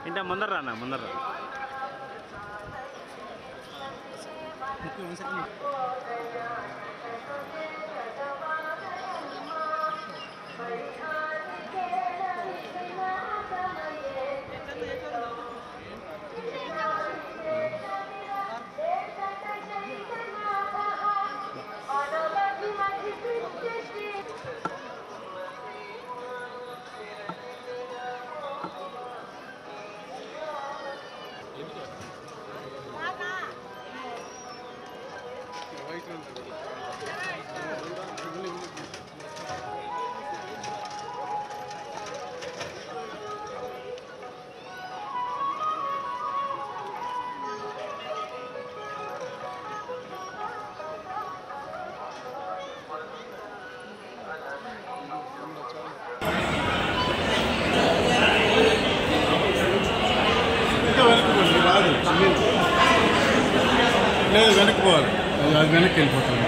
ఇంట ముందర రానా ముందర రా. లేదు వెనక్కి పోవాలి, అది వెనక్కి వెళ్ళిపోతాను.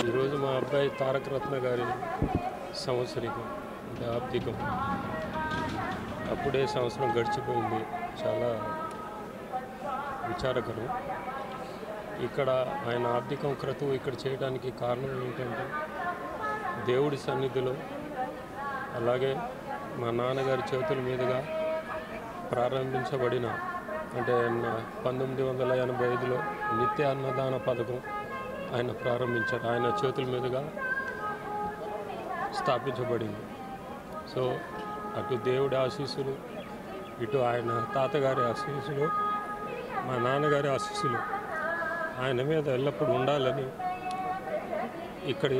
ఈరోజు మా అబ్బాయి తారక రత్న గారి సంవత్సరికం అంటే ఆప్తికం. అప్పుడే సంవత్సరం గడిచిపోయింది, చాలా విచారకరం. ఇక్కడ ఆయన ఆబ్దికం క్రతువు ఇక్కడ చేయడానికి కారణం ఏంటంటే దేవుడి సన్నిధిలో, అలాగే మా నాన్నగారి చేతుల మీదుగా ప్రారంభించబడిన అంటే 1985లో నిత్య అన్నదాన పథకం ఆయన ప్రారంభించారు. ఆయన చేతుల మీదుగా స్థాపించబడింది. సో అటు దేవుడి ఆశీస్సులు, ఇటు ఆయన తాతగారి ఆశీస్సులు, మా నాన్నగారి ఆశీస్సులు ఆయన మీద ఎల్లప్పుడూ ఉండాలని ఇక్కడి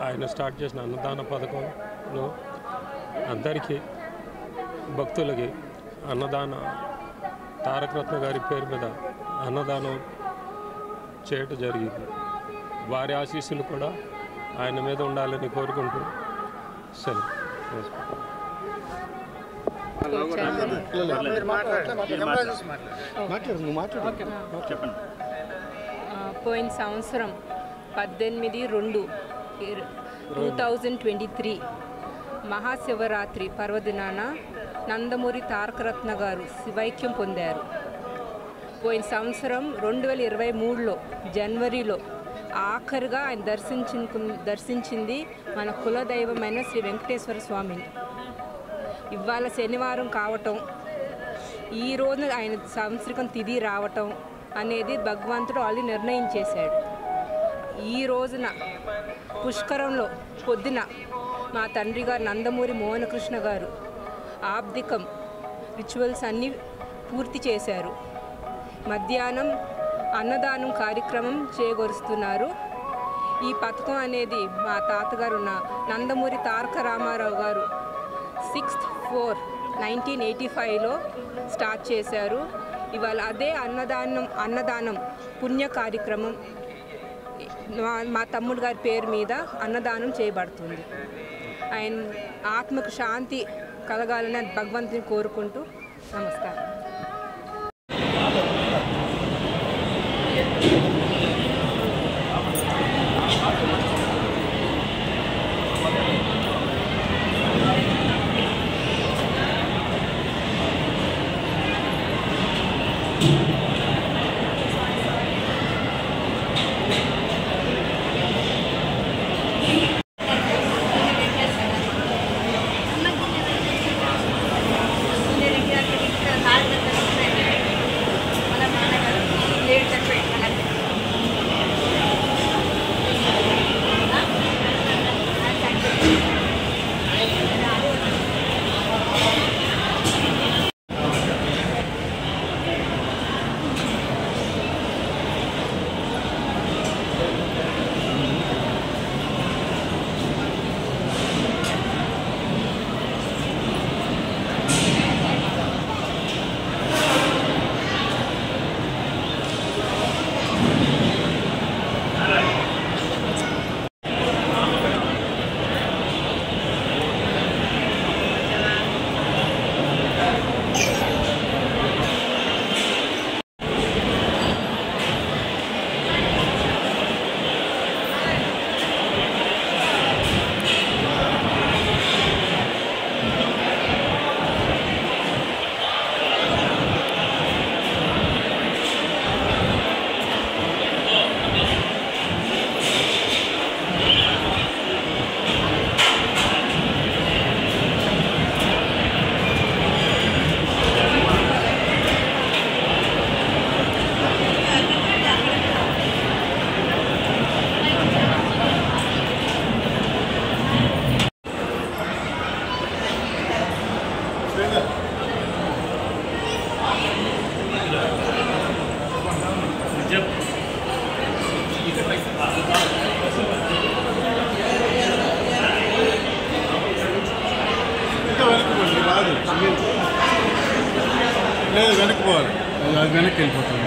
ఆయన స్టార్ట్ చేసిన అన్నదాన పథకంలో అందరికీ భక్తులకి తారక రత్న గారి పేరు మీద అన్నదానం చేయటం జరిగింది. వారి ఆశీస్సులు కూడా ఆయన మీద ఉండాలని కోరుకుంటూ సెలవు. పోయిన సంవత్సరం 18/2/2023 మహాశివరాత్రి పర్వదినాన నందమూరి తారక రత్న గారు శివైక్యం పొందారు. పోయిన సంవత్సరం 2023లో జనవరిలో ఆఖరిగా ఆయన దర్శించింది మన కులదైవమైన శ్రీ వెంకటేశ్వర స్వామిని. ఇవాళ శనివారం కావటం, ఈరోజు ఆయన సంవత్సరికం తిథి రావటం అనేది భగవంతుడు ఆల్రెడీ నిర్ణయం చేశాడు. ఈ రోజున పుష్కరంలో పొద్దున మా తండ్రి గారు నందమూరి మోహనకృష్ణ గారు ఆబ్దికం రిచువల్స్ అన్నీ పూర్తి చేశారు. మధ్యాహ్నం అన్నదానం కార్యక్రమం చేయగొరుస్తున్నారు. ఈ పథకం అనేది మా తాతగారు నందమూరి తారక రామారావు గారు 6/4/1985లో స్టార్ట్ చేశారు. ఇవాళ అదే అన్నదానం పుణ్య కార్యక్రమం మా తమ్ముడు గారి పేరు మీద అన్నదానం చేయబడుతుంది. ఆయన ఆత్మకు శాంతి కలగాలని భగవంతుని కోరుకుంటూ నమస్కారం. లేదు వెనక్కి పోవాలి, అది వెనక్కి వెళ్ళిపోతుంది.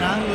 రాంగ్